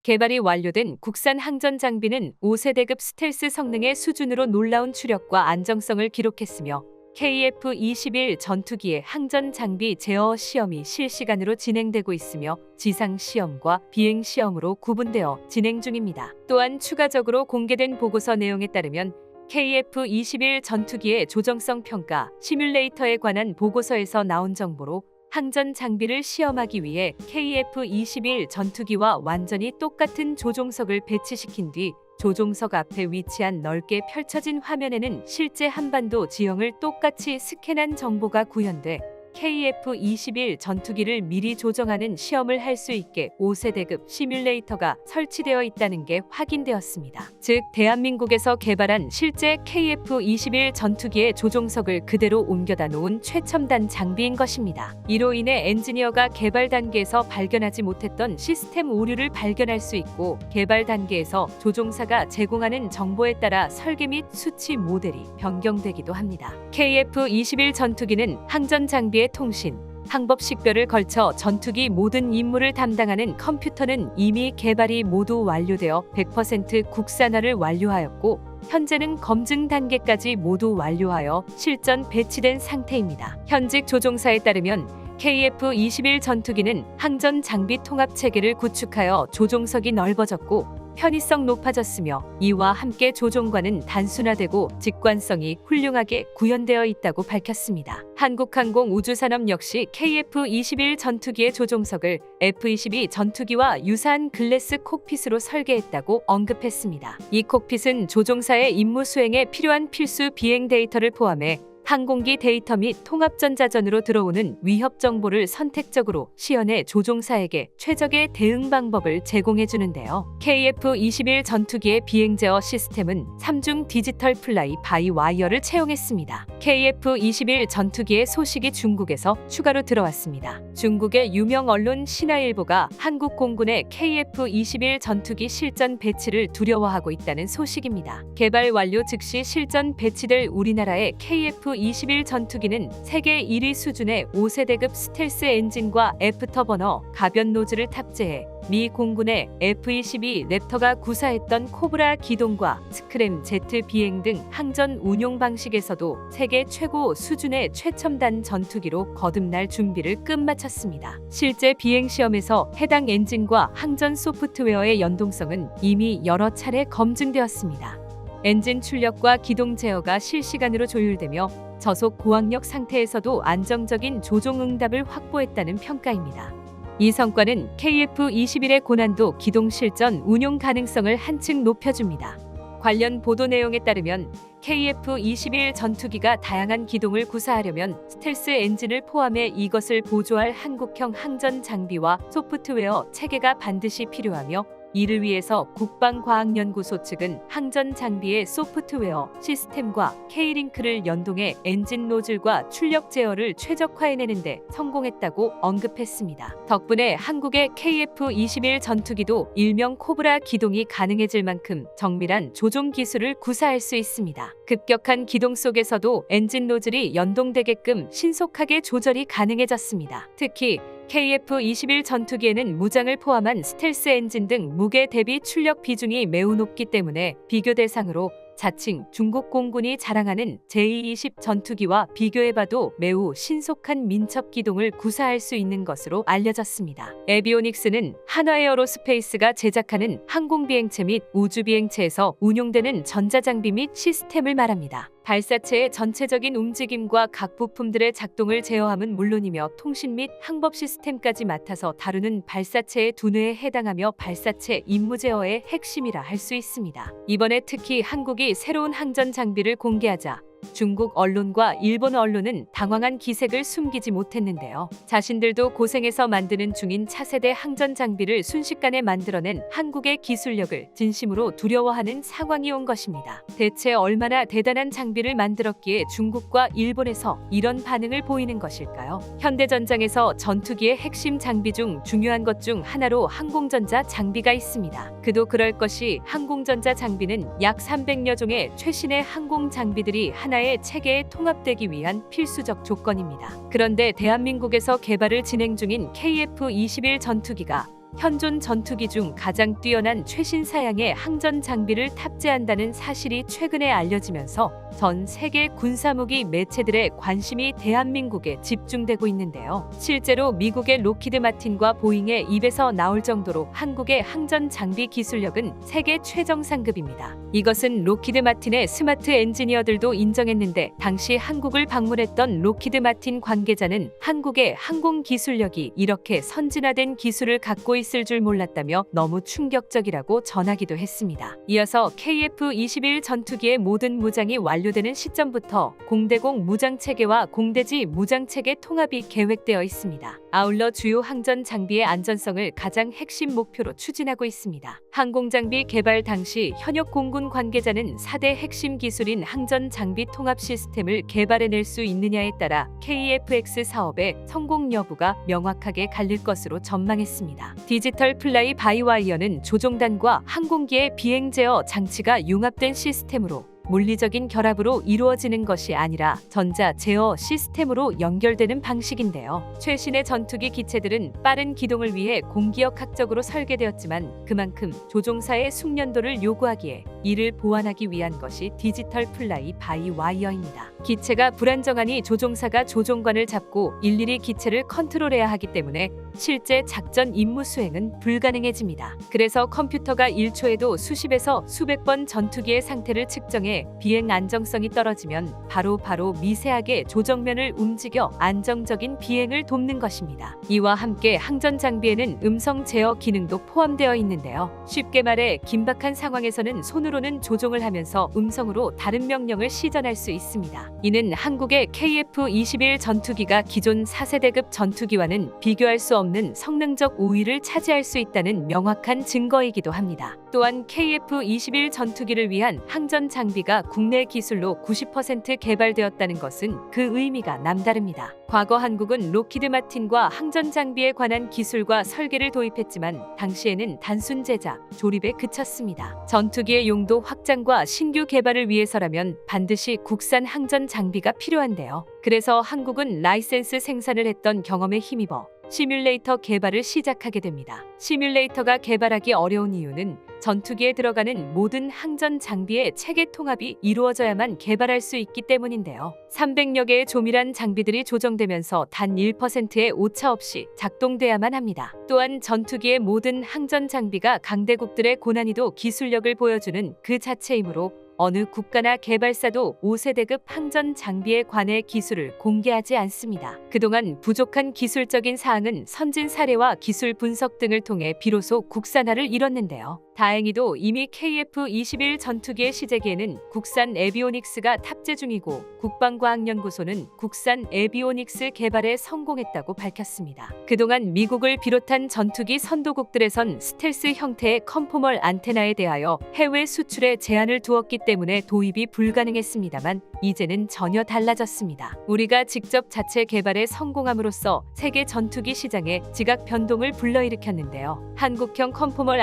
개발이 완료된 국산 항전 장비는 5세대급 스텔스 성능의 수준으로 놀라운 추력과 안정성을 기록했으며 KF-21 전투기의 항전 장비 제어 시험이 실시간으로 진행되고 있으며 지상 시험과 비행 시험으로 구분되어 진행 중입니다. 또한 추가적으로 공개된 보고서 내용에 따르면 KF-21 전투기의 조정성 평가 시뮬레이터에 관한 보고서에서 나온 정보로 항전 장비를 시험하기 위해 KF-21 전투기와 완전히 똑같은 조종석을 배치시킨 뒤 조종석 앞에 위치한 넓게 펼쳐진 화면에는 실제 한반도 지형을 똑같이 스캔한 정보가 구현돼 KF-21 전투기를 미리 조정하는 시험을 할 수 있게 5세대급 시뮬레이터가 설치되어 있다는 게 확인되었습니다. 즉, 대한민국에서 개발한 실제 KF-21 전투기의 조종석을 그대로 옮겨다 놓은 최첨단 장비인 것입니다. 이로 인해 엔지니어가 개발 단계에서 발견하지 못했던 시스템 오류를 발견할 수 있고 개발 단계에서 조종사가 제공하는 정보에 따라 설계 및 수치 모델이 변경되기도 합니다. KF-21 전투기는 항전 장비의 통신, 항법 식별을 걸쳐 전투기 모든 임무를 담당하는 컴퓨터는 이미 개발이 모두 완료되어 100% 국산화를 완료하였고 현재는 검증 단계까지 모두 완료하여 실전 배치된 상태입니다. 현직 조종사에 따르면 KF-21 전투기는 항전 장비 통합 체계를 구축하여 조종석이 넓어졌고 편의성 높아졌으며 이와 함께 조종관은 단순화되고 직관성이 훌륭하게 구현되어 있다고 밝혔습니다. 한국항공우주산업 역시 KF-21 전투기의 조종석을 F-22 전투기와 유사한 글래스 콕핏으로 설계했다고 언급했습니다. 이 콕핏은 조종사의 임무 수행에 필요한 필수 비행 데이터를 포함해 항공기 데이터 및 통합전자전으로 들어오는 위협 정보를 선택적으로 시연해 조종사에게 최적의 대응 방법을 제공해 주는데요. KF-21 전투기의 비행 제어 시스템은 3중 디지털 플라이 바이 와이어를 채용했습니다. KF-21 전투기의 소식이 중국에서 추가로 들어왔습니다. 중국의 유명 언론 신화일보가 한국 공군의 KF-21 전투기 실전 배치를 두려워하고 있다는 소식입니다. 개발 완료 즉시 실전 배치될 우리나라의 KF-21 전투기는 세계 1위 수준의 5세대급 스텔스 엔진과 애프터버너 가변 노즐을 탑재해 미 공군의 F-22 랩터가 구사했던 코브라 기동과 스크램 제트 비행 등 항전 운용 방식에서도 세계 최고 수준의 최첨단 전투기로 거듭날 준비를 끝마쳤습니다. 실제 비행 시험에서 해당 엔진과 항전 소프트웨어의 연동성은 이미 여러 차례 검증되었습니다. 엔진 출력과 기동 제어가 실시간으로 조율되며 저속 고압력 상태에서도 안정적인 조종 응답을 확보했다는 평가입니다. 이 성과는 KF-21의 고난도 기동 실전 운용 가능성을 한층 높여줍니다. 관련 보도 내용에 따르면 KF-21 전투기가 다양한 기동을 구사하려면 스텔스 엔진을 포함해 이것을 보조할 한국형 항전 장비와 소프트웨어 체계가 반드시 필요하며 이를 위해서 국방과학연구소 측은 항전 장비의 소프트웨어 시스템과 K링크를 연동해 엔진 노즐과 출력 제어를 최적화해내는 데 성공했다고 언급했습니다. 덕분에 한국의 KF-21 전투기도 일명 코브라 기동이 가능해질 만큼 정밀한 조종 기술을 구사할 수 있습니다. 급격한 기동 속에서도 엔진 노즐이 연동되게끔 신속하게 조절이 가능해졌습니다. 특히 KF-21 전투기에는 무장을 포함한 스텔스 엔진 등 무게 대비 출력 비중이 매우 높기 때문에 비교 대상으로 자칭 중국 공군이 자랑하는 J-20 전투기와 비교해봐도 매우 신속한 민첩 기동을 구사할 수 있는 것으로 알려졌습니다. 에비오닉스는 한화에어로스페이스가 제작하는 항공비행체 및 우주비행체에서 운용되는 전자장비 및 시스템을 말합니다. 발사체의 전체적인 움직임과 각 부품들의 작동을 제어함은 물론이며 통신 및 항법 시스템까지 맡아서 다루는 발사체의 두뇌에 해당하며 발사체 임무 제어의 핵심이라 할 수 있습니다. 이번에 특히 한국이 새로운 항전 장비를 공개하자 중국 언론과 일본 언론은 당황한 기색을 숨기지 못했는데요. 자신들도 고생해서 만드는 중인 차세대 항전 장비를 순식간에 만들어낸 한국의 기술력을 진심으로 두려워하는 상황이 온 것입니다. 대체 얼마나 대단한 장비를 만들었기에 중국과 일본에서 이런 반응을 보이는 것일까요? 현대전장에서 전투기의 핵심 장비 중 중요한 것 중 하나로 항공전자 장비가 있습니다. 그도 그럴 것이 항공전자 장비는 약 300여 종의 최신의 항공 장비들이 하나의 체계에 통합되기 위한 필수적 조건입니다. 그런데 대한민국에서 개발을 진행 중인 KF-21 전투기가 현존 전투기 중 가장 뛰어난 최신 사양의 항전 장비를 탑재한다는 사실이 최근에 알려지면서 전 세계 군사무기 매체들의 관심이 대한민국에 집중되고 있는데요. 실제로 미국의 로키드 마틴과 보잉의 입에서 나올 정도로 한국의 항전 장비 기술력은 세계 최정상급입니다. 이것은 로키드 마틴의 스마트 엔지니어들도 인정했는데 당시 한국을 방문했던 로키드 마틴 관계자는 한국의 항공 기술력이 이렇게 선진화된 기술을 갖고 있을 줄 몰랐다며 너무 충격적이라고 전하기도 했습니다. 이어서 KF-21 전투기의 모든 무장이 완료되는 시점부터 공대공 무장체계와 공대지 무장체계 통합이 계획되어 있습니다. 아울러 주요 항전 장비의 안전성을 가장 핵심 목표로 추진하고 있습니다. 항공장비 개발 당시 현역 공군 관계자는 4대 핵심 기술인 항전 장비 통합 시스템을 개발해낼 수 있느냐에 따라 KF-X 사업의 성공 여부가 명확하게 갈릴 것으로 전망했습니다. 디지털 플라이 바이 와이어는 조종단과 항공기의 비행 제어 장치가 융합된 시스템으로 물리적인 결합으로 이루어지는 것이 아니라 전자 제어 시스템으로 연결되는 방식인데요. 최신의 전투기 기체들은 빠른 기동을 위해 공기역학적으로 설계되었지만 그만큼 조종사의 숙련도를 요구하기에 이를 보완하기 위한 것이 디지털 플라이 바이 와이어입니다. 기체가 불안정하니 조종사가 조종관을 잡고 일일이 기체를 컨트롤해야 하기 때문에 실제 작전 임무 수행은 불가능해집니다. 그래서 컴퓨터가 1초에도 수십에서 수백 번 전투기의 상태를 측정해 비행 안정성이 떨어지면 바로 미세하게 조정면을 움직여 안정적인 비행을 돕는 것입니다. 이와 함께 항전 장비에는 음성 제어 기능도 포함되어 있는데요. 쉽게 말해 긴박한 상황에서는 손으로는 조종을 하면서 음성으로 다른 명령을 시전할 수 있습니다. 이는 한국의 KF-21 전투기가 기존 4세대급 전투기와는 비교할 수 없는 성능적 우위를 차지할 수 있다는 명확한 증거이기도 합니다. 또한 KF-21 전투기를 위한 항전 장비가 국내 기술로 90% 개발되었다는 것은 그 의미가 남다릅니다. 과거 한국은 로키드 마틴과 항전 장비에 관한 기술과 설계를 도입했지만 당시에는 단순 제작, 조립에 그쳤습니다. 전투기의 용도 확장과 신규 개발을 위해서라면 반드시 국산 항전 장비가 필요한데요. 그래서 한국은 라이센스 생산을 했던 경험에 힘입어 시뮬레이터 개발을 시작하게 됩니다. 시뮬레이터가 개발하기 어려운 이유는 전투기에 들어가는 모든 항전 장비의 체계 통합이 이루어져야만 개발할 수 있기 때문인데요. 300여 개의 조밀한 장비들이 조정되면서 단 1%의 오차 없이 작동돼야만 합니다. 또한 전투기의 모든 항전 장비가 강대국들의 고난이도 기술력을 보여주는 그 자체이므로 어느 국가나 개발사도 5세대급 항전 장비에 관해 기술을 공개하지 않습니다. 그동안 부족한 기술적인 사항은 선진 사례와 기술 분석 등을 통해 비로소 국산화를 이뤘는데요. 다행히도 이미 KF-21 전투기의 시제기에는 국산 에비오닉스가 탑재 중이고 국방과학연구소는 국산 에비오닉스 개발에 성공했다고 밝혔습니다. 그동안 미국을 비롯한 전투기 선도국들에선 스텔스 형태의 컨포멀 안테나에 대하여 해외 수출에 제한을 두었기 때문에 도입이 불가능했습니다만 이제는 전혀 달라졌습니다. 우리가 직접 자체 개발에 성공함으로써 세계 전투기 시장에 지각 변동을 불러일으켰는데요. 한국형 컨포멀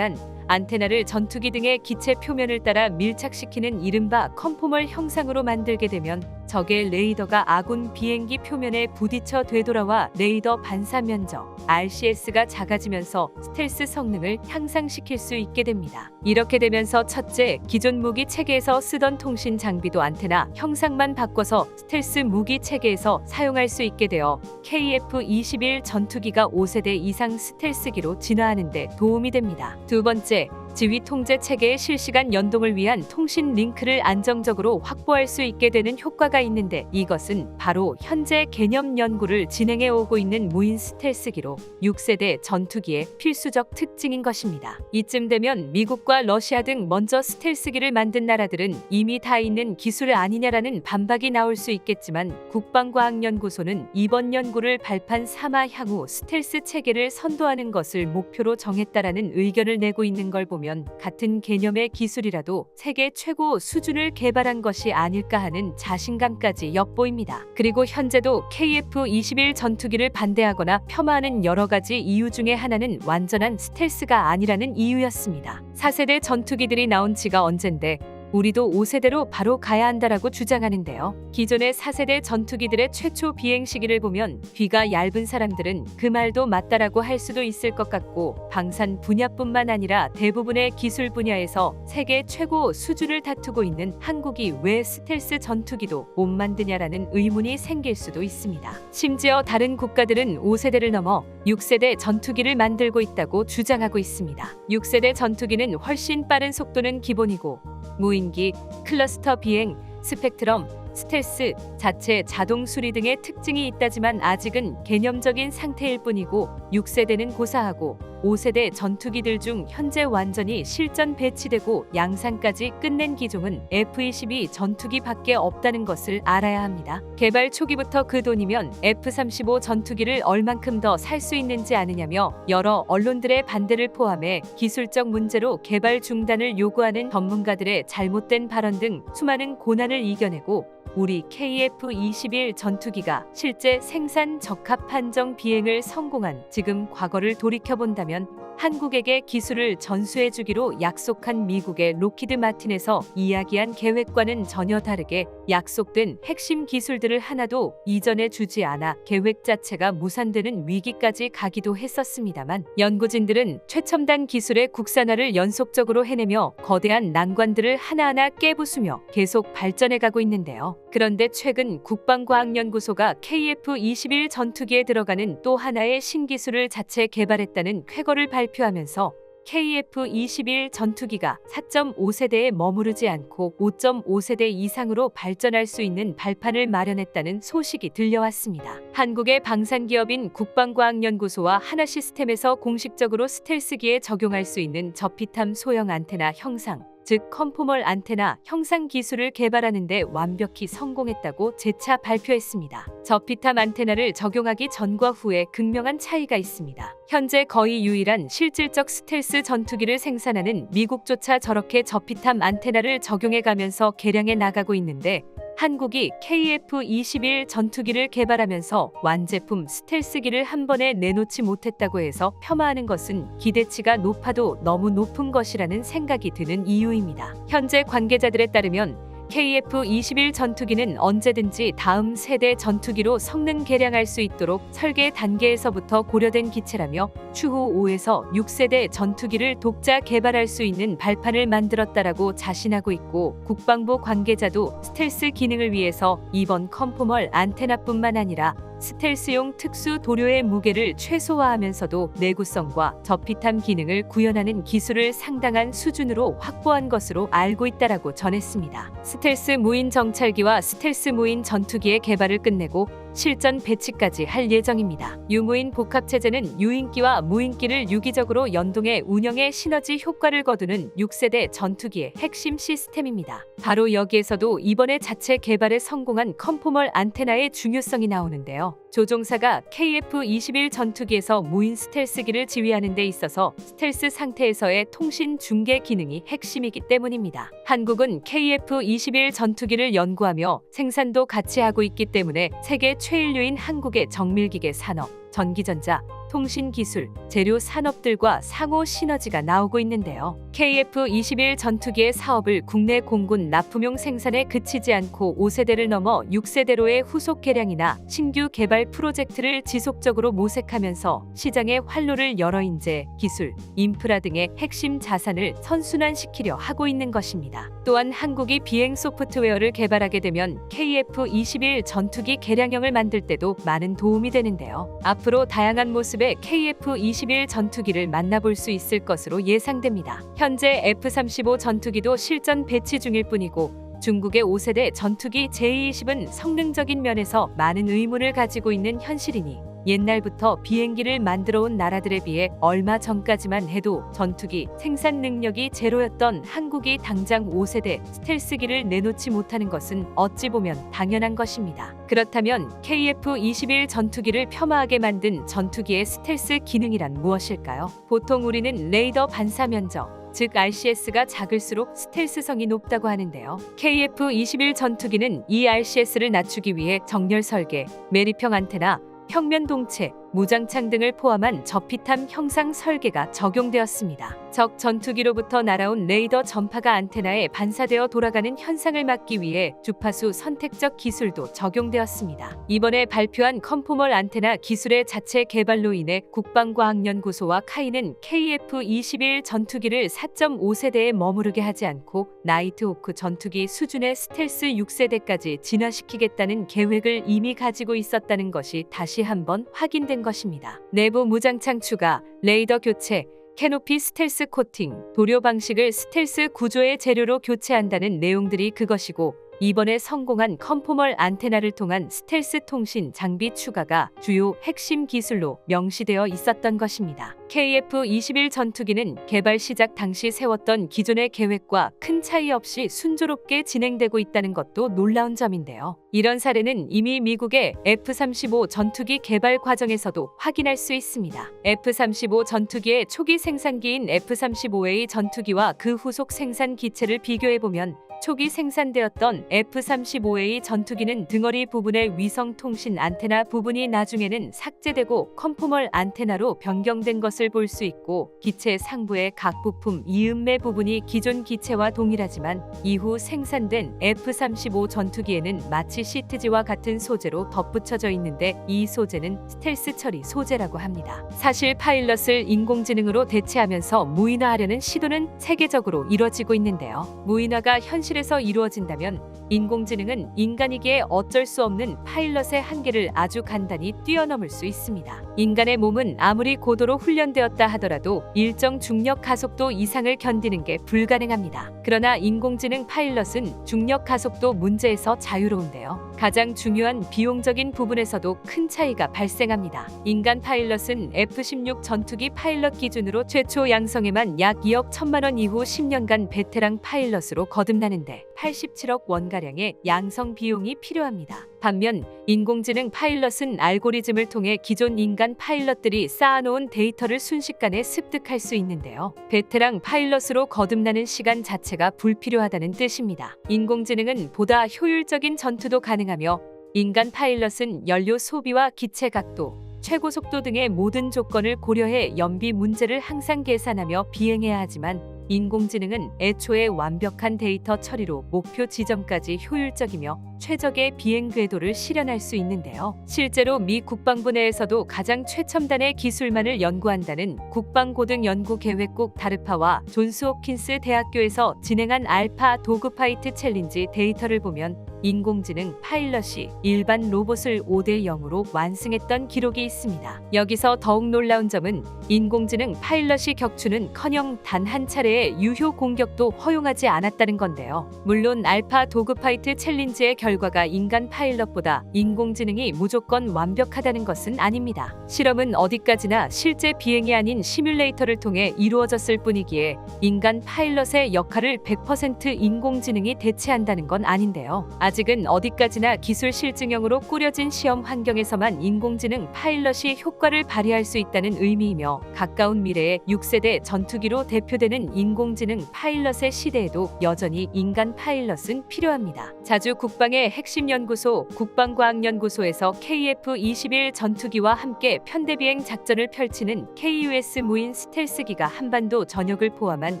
안테나를 전투기 등의 기체 표면을 따라 밀착시키는 이른바 컨포멀 형상으로 만들게 되면 적의 레이더가 아군 비행기 표면에 부딪혀 되돌아와 레이더 반사 면적 RCS가 작아지면서 스텔스 성능을 향상시킬 수 있게 됩니다. 이렇게 되면서 첫째, 기존 무기 체계에서 쓰던 통신 장비도 안테나 형상만 바꿔서 스텔스 무기 체계에서 사용할 수 있게 되어 KF-21 전투기가 5세대 이상 스텔스기로 진화하는 데 도움이 됩니다. 두 번째, 지휘 통제 체계의 실시간 연동을 위한 통신 링크를 안정적으로 확보할 수 있게 되는 효과가 있는데 이것은 바로 현재 개념 연구를 진행해 오고 있는 무인 스텔스기로 6세대 전투기의 필수적 특징인 것입니다. 이쯤 되면 미국과 러시아 등 먼저 스텔스기를 만든 나라들은 이미 다 있는 기술 아니냐라는 반박이 나올 수 있겠지만 국방과학연구소는 이번 연구를 발판 삼아 향후 스텔스 체계를 선도하는 것을 목표로 정했다라는 의견을 내고 있는 걸 보면 같은 개념의 기술이라도 세계 최고 수준을 개발한 것이 아닐까 하는 자신감까지 엿보입니다. 그리고 현재도 KF-21 전투기를 반대하거나 폄하하는 여러 가지 이유 중에 하나는 완전한 스텔스가 아니라는 이유였습니다. 4세대 전투기들이 나온 지가 언젠데 우리도 5세대로 바로 가야 한다라고 주장하는데요. 기존의 4세대 전투기들의 최초 비행 시기를 보면 귀가 얇은 사람들은 그 말도 맞다라고 할 수도 있을 것 같고, 방산 분야뿐만 아니라 대부분의 기술 분야에서 세계 최고 수준을 다투고 있는 한국이 왜 스텔스 전투기도 못 만드냐라는 의문이 생길 수도 있습니다. 심지어 다른 국가들은 5세대를 넘어 6세대 전투기를 만들고 있다고 주장하고 있습니다. 6세대 전투기는 훨씬 빠른 속도는 기본이고, 무인기, 클러스터 비행, 스펙트럼, 스텔스, 자체 자동 수리 등의 특징이 있다지만 아직은 개념적인 상태일 뿐이고, 6세대는 고사하고 5세대 전투기들 중 현재 완전히 실전 배치되고 양산까지 끝낸 기종은 F-22 전투기밖에 없다는 것을 알아야 합니다. 개발 초기부터 그 돈이면 F-35 전투기를 얼만큼 더 살 수 있는지 아느냐며 여러 언론들의 반대를 포함해 기술적 문제로 개발 중단을 요구하는 전문가들의 잘못된 발언 등 수많은 고난을 이겨내고 우리 KF-21 전투기가 실제 생산 적합 판정 비행을 성공한 지금 과거를 돌이켜본다면 한국에게 기술을 전수해주기로 약속한 미국의 로키드 마틴에서 이야기한 계획과는 전혀 다르게 약속된 핵심 기술들을 하나도 이전해 주지 않아 계획 자체가 무산되는 위기까지 가기도 했었습니다만, 연구진들은 최첨단 기술의 국산화를 연속적으로 해내며 거대한 난관들을 하나하나 깨부수며 계속 발전해가고 있는데요. 그런데 최근 국방과학연구소가 KF-21 전투기에 들어가는 또 하나의 신기술을 자체 개발했다는 쾌거를 발표하면서 KF-21 전투기가 4.5세대에 머무르지 않고 5.5세대 이상으로 발전할 수 있는 발판을 마련했다는 소식이 들려왔습니다. 한국의 방산기업인 국방과학연구소와 하나시스템에서 공식적으로 스텔스기에 적용할 수 있는 저피탐 소형 안테나 형상, 즉 컨포멀 안테나 형상 기술을 개발하는 데 완벽히 성공했다고 재차 발표했습니다. 저피탐 안테나를 적용하기 전과 후에 극명한 차이가 있습니다. 현재 거의 유일한 실질적 스텔스 전투기를 생산하는 미국조차 저렇게 저피탐 안테나를 적용해가면서 개량해 나가고 있는데, 한국이 KF-21 전투기를 개발하면서 완제품 스텔스기를 한 번에 내놓지 못했다고 해서 폄하하는 것은 기대치가 높아도 너무 높은 것이라는 생각이 드는 이유입니다. 현재 관계자들에 따르면 KF-21 전투기는 언제든지 다음 세대 전투기로 성능 개량할 수 있도록 설계 단계에서부터 고려된 기체라며 추후 5에서 6세대 전투기를 독자 개발할 수 있는 발판을 만들었다라고 자신하고 있고, 국방부 관계자도 스텔스 기능을 위해서 이번 컨포멀 안테나뿐만 아니라 스텔스용 특수 도료의 무게를 최소화하면서도 내구성과 저피탐 기능을 구현하는 기술을 상당한 수준으로 확보한 것으로 알고 있다라고 전했습니다. 스텔스 무인 정찰기와 스텔스 무인 전투기의 개발을 끝내고 실전 배치까지 할 예정입니다. 유무인 복합체제는 유인기와 무인기를 유기적으로 연동해 운영의 시너지 효과를 거두는 6세대 전투기의 핵심 시스템입니다. 바로 여기에서도 이번에 자체 개발에 성공한 컨포멀 안테나의 중요성이 나오는데요. 조종사가 KF-21 전투기에서 무인 스텔스기를 지휘하는 데 있어서 스텔스 상태에서의 통신 중계 기능이 핵심이기 때문입니다. 한국은 KF-21 전투기를 연구하며 생산도 같이 하고 있기 때문에 세계 최인류인 한국의 정밀기계 산업, 전기전자, 통신기술, 재료 산업들과 상호 시너지가 나오고 있는데요. KF-21 전투기의 사업을 국내 공군 납품용 생산에 그치지 않고 5세대를 넘어 6세대로의 후속 개량이나 신규 개발 프로젝트를 지속적으로 모색하면서 시장의 활로를 열어 인재, 기술, 인프라 등의 핵심 자산을 선순환시키려 하고 있는 것입니다. 또한 한국이 비행 소프트웨어를 개발하게 되면 KF-21 전투기 개량형을 만들 때도 많은 도움이 되는데요. 앞으로 다양한 모습의 KF-21 전투기를 만나볼 수 있을 것으로 예상됩니다. 현재 F-35 전투기도 실전 배치 중일 뿐이고, 중국의 5세대 전투기 J-20은 성능적인 면에서 많은 의문을 가지고 있는 현실이니 옛날부터 비행기를 만들어 온 나라들에 비해 얼마 전까지만 해도 전투기 생산 능력이 제로였던 한국이 당장 5세대 스텔스기를 내놓지 못하는 것은 어찌 보면 당연한 것입니다. 그렇다면 KF-21 전투기를 폄하하게 만든 전투기의 스텔스 기능이란 무엇일까요? 보통 우리는 레이더 반사 면적, 즉 RCS가 작을수록 스텔스성이 높다고 하는데요. KF-21 전투기는 이 RCS를 낮추기 위해 정렬 설계, 매립형 안테나, 평면 동체, 무장창 등을 포함한 저피탐 형상 설계가 적용되었습니다. 적 전투기로부터 날아온 레이더 전파가 안테나에 반사되어 돌아가는 현상을 막기 위해 주파수 선택적 기술도 적용되었습니다. 이번에 발표한 컨포멀 안테나 기술의 자체 개발로 인해 국방과학연구소와 카이는 KF-21 전투기를 4.5세대에 머무르게 하지 않고 나이트호크 전투기 수준의 스텔스 6세대까지 진화시키겠다는 계획을 이미 가지고 있었다는 것이 다시 한번 확인된 것입니다. 내부 무장창 추가, 레이더 교체, 캐노피 스텔스 코팅, 도료 방식을 스텔스 구조의 재료로 교체한다는 내용들이 그것이고, 이번에 성공한 컨포멀 안테나를 통한 스텔스 통신 장비 추가가 주요 핵심 기술로 명시되어 있었던 것입니다. KF-21 전투기는 개발 시작 당시 세웠던 기존의 계획과 큰 차이 없이 순조롭게 진행되고 있다는 것도 놀라운 점인데요. 이런 사례는 이미 미국의 F-35 전투기 개발 과정에서도 확인할 수 있습니다. F-35 전투기의 초기 생산기인 F-35A 전투기와 그 후속 생산 기체를 비교해보면 초기 생산되었던 F-35A 전투기는 등허리 부분의 위성 통신 안테나 부분이 나중에는 삭제되고 컨포멀 안테나로 변경된 것을 볼 수 있고, 기체 상부의 각 부품 이음매 부분이 기존 기체와 동일하지만 이후 생산된 F-35 전투기에는 마치 시트지와 같은 소재로 덧붙여져 있는데, 이 소재는 스텔스 처리 소재라고 합니다. 사실 파일럿을 인공지능으로 대체하면서 무인화하려는 시도는 세계적으로 이뤄지고 있는데요. 무인화가 현실에서 이루어진다면 인공지능은 인간이기에 어쩔 수 없는 파일럿의 한계를 아주 간단히 뛰어넘을 수 있습니다. 인간의 몸은 아무리 고도로 훈련되었다 하더라도 일정 중력 가속도 이상을 견디는 게 불가능합니다. 그러나 인공지능 파일럿은 중력 가속도 문제에서 자유로운데요. 가장 중요한 비용적인 부분에서도 큰 차이가 발생합니다. 인간 파일럿은 F-16 전투기 파일럿 기준으로 최초 양성에만 약 2억 1천만 원 이후 10년간 베테랑 파일럿으로 거듭나는데 87억 원가량의 양성 비용이 필요합니다. 반면 인공지능 파일럿은 알고리즘을 통해 기존 인간 파일럿들이 쌓아놓은 데이터를 순식간에 습득할 수 있는데요. 베테랑 파일럿으로 거듭나는 시간 자체가 불필요하다는 뜻입니다. 인공지능은 보다 효율적인 전투도 가능하며, 인간 파일럿은 연료 소비와 기체 각도, 최고 속도 등의 모든 조건을 고려해 연비 문제를 항상 계산하며 비행해야 하지만, 인공지능은 애초에 완벽한 데이터 처리로 목표 지점까지 효율적이며 최적의 비행 궤도를 실현할 수 있는데요. 실제로 미 국방부 내에서도 가장 최첨단의 기술만을 연구한다는 국방고등연구계획국 다르파와 존스홉킨스 대학교에서 진행한 알파 도그파이트 챌린지 데이터를 보면 인공지능 파일럿이 일반 로봇을 5대 0으로 완승했던 기록이 있습니다. 여기서 더욱 놀라운 점은 인공지능 파일럿이 격추는커녕 단 한 차례의 유효 공격도 허용하지 않았다는 건데요. 물론 알파 도그파이트 챌린지의 결과가 인간 파일럿보다 인공지능이 무조건 완벽하다는 것은 아닙니다. 실험은 어디까지나 실제 비행이 아닌 시뮬레이터를 통해 이루어졌을 뿐이기에 인간 파일럿의 역할을 100% 인공지능이 대체한다는 건 아닌데요. 아직은 어디까지나 기술 실증형으로 꾸려진 시험 환경에서만 인공지능 파일럿이 효과를 발휘할 수 있다는 의미이며, 가까운 미래의 6세대 전투기로 대표되는 인공지능 파일럿의 시대에도 여전히 인간 파일럿은 필요합니다. 자주 국방의 핵심 연구소 국방과학연구소에서 KF-21 전투기와 함께 편대비행 작전을 펼치는 KUS 무인 스텔스기가 한반도 전역을 포함한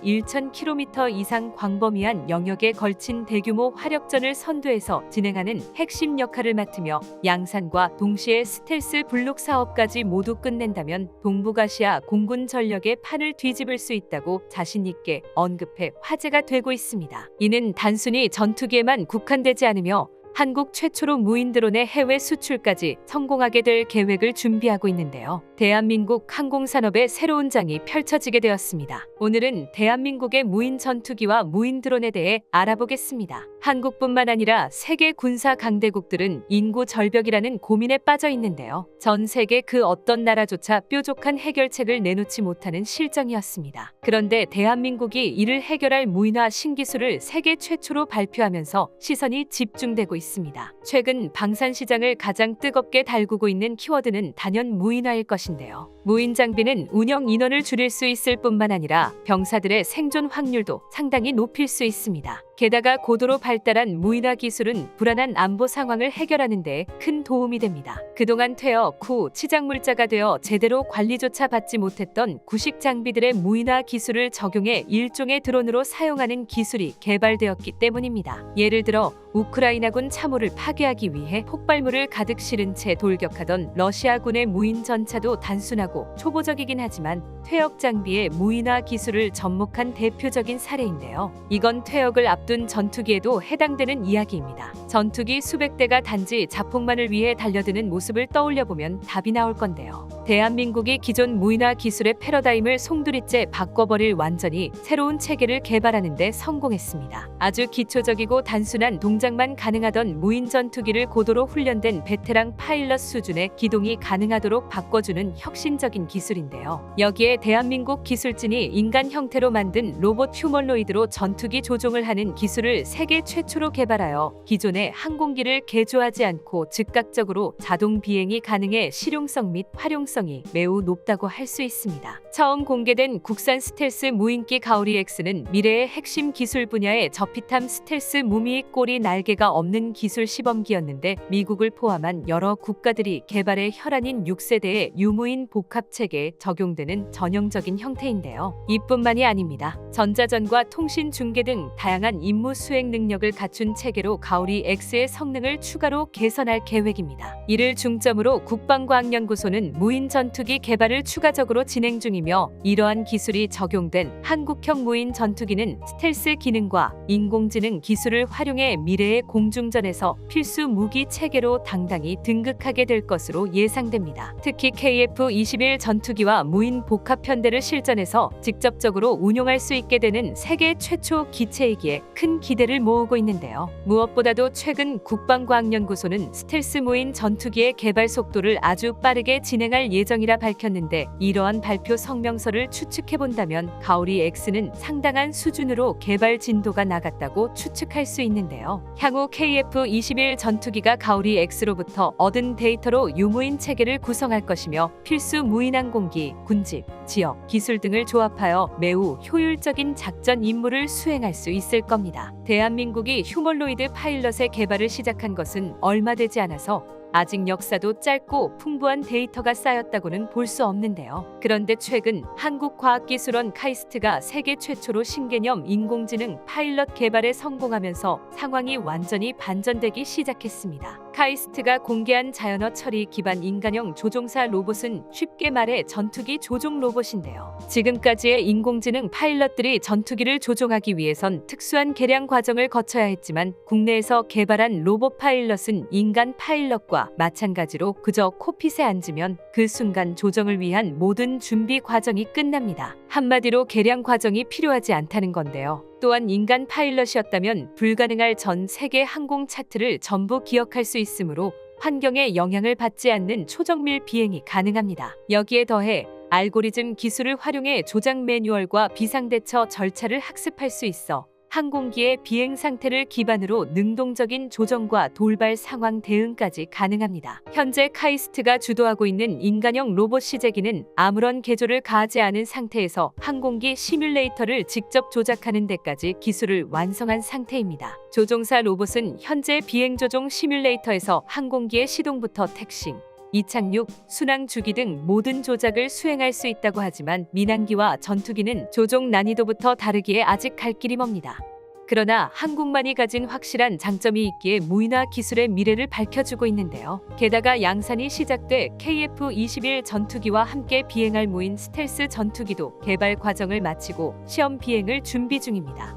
1,000km 이상 광범위한 영역에 걸친 대규모 화력전을 선두에서 진행하는 핵심 역할을 맡으며, 양산과 동시에 스텔스 블록 사업까지 모두 끝낸다면 동북아시아 공군 전력의 판을 뒤집을 수 있다고 자신 있게 언급해 화제가 되고 있습니다. 이는 단순히 전투기에만 국한되지 않으며 한국 최초로 무인 드론의 해외 수출까지 성공하게 될 계획을 준비하고 있는데요. 대한민국 항공산업의 새로운 장이 펼쳐지게 되었습니다. 오늘은 대한민국의 무인 전투기와 무인 드론에 대해 알아보겠습니다. 한국뿐만 아니라 세계 군사 강대국들은 인구 절벽이라는 고민에 빠져 있는데요. 전 세계 그 어떤 나라조차 뾰족한 해결책을 내놓지 못하는 실정이었습니다. 그런데 대한민국이 이를 해결할 무인화 신기술을 세계 최초로 발표하면서 시선이 집중되고 있습니다. 최근 방산 시장을 가장 뜨겁게 달구고 있는 키워드는 단연 무인화일 것인데요. 무인 장비는 운영 인원을 줄일 수 있을 뿐만 아니라 병사들의 생존 확률도 상당히 높일 수 있습니다. 게다가 고도로 발달한 무인화 기술은 불안한 안보 상황을 해결하는 데 큰 도움이 됩니다. 그동안 퇴역 후 치장물자가 되어 제대로 관리조차 받지 못했던 구식 장비들의 무인화 기술을 적용해 일종의 드론으로 사용하는 기술이 개발되었기 때문입니다. 예를 들어 우크라이나군 참호를 파괴하기 위해 폭발물을 가득 실은 채 돌격하던 러시아군의 무인 전차도 단순하고 초보적이긴 하지만 퇴역 장비의 무인화 기술을 접목한 대표적인 사례인데요. 이건 퇴역을 앞둔 전투기에도 해당되는 이야기입니다. 전투기 수백 대가 단지 자폭만을 위해 달려드는 모습을 떠올려보면 답이 나올 건데요. 대한민국이 기존 무인화 기술의 패러다임을 송두리째 바꿔버릴 완전히 새로운 체계를 개발하는 데 성공했습니다. 아주 기초적이고 단순한 동작만 가능하던 무인 전투기를 고도로 훈련된 베테랑 파일럿 수준의 기동이 가능하도록 바꿔주는 혁신적인 기술인데요. 여기에 대한민국 기술진이 인간 형태로 만든 로봇 휴머노이드로 전투기 조종을 하는 기술을 세계 최초로 개발하여 기존의 항공기를 개조하지 않고 즉각적으로 자동 비행이 가능해 실용성 및 활용성이 매우 높다고 할 수 있습니다. 처음 공개된 국산 스텔스 무인기 가오리 X는 미래의 핵심 기술 분야의 저피탐 스텔스 무미익 꼬리 날개가 없는 기술 시범기였는데 미국을 포함한 여러 국가들이 개발해 혈안인 6세대의 유무인 복합 체계에 적용되는 전형적인 형태인데요. 이뿐만이 아닙니다. 전자전과 통신 중계 등 다양한 임무 수행 능력을 갖춘 체계로 가오리 X의 성능을 추가로 개선할 계획입니다. 이를 중점으로 국방과학연구소는 무인 전투기 개발을 추가적으로 진행 중이며 이러한 기술이 적용된 한국형 무인 전투기는 스텔스 기능과 인공지능 기술을 활용해 미래의 공중전에서 필수 무기 체계로 당당히 등극하게 될 것으로 예상됩니다. 특히 KF-21 전투기와 무인 복합 편대를 실전에서 직접적으로 운용할 수 있게 되는 세계 최초 기체이기에 큰 기대를 모으고 있는데요. 무엇보다도 최근 국방과학연구소는 스텔스 무인 전투기의 개발 속도를 아주 빠르게 진행할 예정이라 밝혔는데 이러한 발표 성명서를 추측해본다면 가오리 X는 상당한 수준으로 개발 진도가 나갔다고 추측할 수 있는데요. 향후 KF-21 전투기가 가오리 X로부터 얻은 데이터로 유무인 체계를 구성할 것이며 필수 무인 항공기, 군집, 지역, 기술 등을 조합하여 매우 효율적인 작전 임무를 수행할 수 있을 겁니다. 대한민국이 휴머노이드 파일럿의 개발을 시작한 것은 얼마 되지 않아서 아직 역사도 짧고 풍부한 데이터가 쌓였다고는 볼 수 없는데요. 그런데 최근 한국과학기술원 카이스트가 세계 최초로 신개념 인공지능 파일럿 개발에 성공하면서 상황이 완전히 반전되기 시작했습니다. 카이스트가 공개한 자연어 처리 기반 인간형 조종사 로봇은 쉽게 말해 전투기 조종 로봇인데요. 지금까지의 인공지능 파일럿들이 전투기를 조종하기 위해선 특수한 개량 과정을 거쳐야 했지만 국내에서 개발한 로봇 파일럿은 인간 파일럿과 마찬가지로 그저 코핏에 앉으면 그 순간 조정을 위한 모든 준비 과정이 끝납니다. 한마디로 개량 과정이 필요하지 않다는 건데요. 또한 인간 파일럿이었다면 불가능할 전 세계 항공 차트를 전부 기억할 수 있으므로 환경에 영향을 받지 않는 초정밀 비행이 가능합니다. 여기에 더해 알고리즘 기술을 활용해 조작 매뉴얼과 비상대처 절차를 학습할 수 있어 항공기의 비행 상태를 기반으로 능동적인 조정과 돌발 상황 대응까지 가능합니다. 현재 카이스트가 주도하고 있는 인간형 로봇 시제기는 아무런 개조를 가하지 않은 상태에서 항공기 시뮬레이터를 직접 조작하는 데까지 기술을 완성한 상태입니다. 조종사 로봇은 현재 비행 조종 시뮬레이터에서 항공기의 시동부터 택싱, 이착륙, 순항 주기 등 모든 조작을 수행할 수 있다고 하지만 민항기와 전투기는 조종 난이도부터 다르기에 아직 갈 길이 멉니다. 그러나 한국만이 가진 확실한 장점이 있기에 무인화 기술의 미래를 밝혀주고 있는데요. 게다가 양산이 시작돼 KF-21 전투기와 함께 비행할 무인 스텔스 전투기도 개발 과정을 마치고 시험 비행을 준비 중입니다.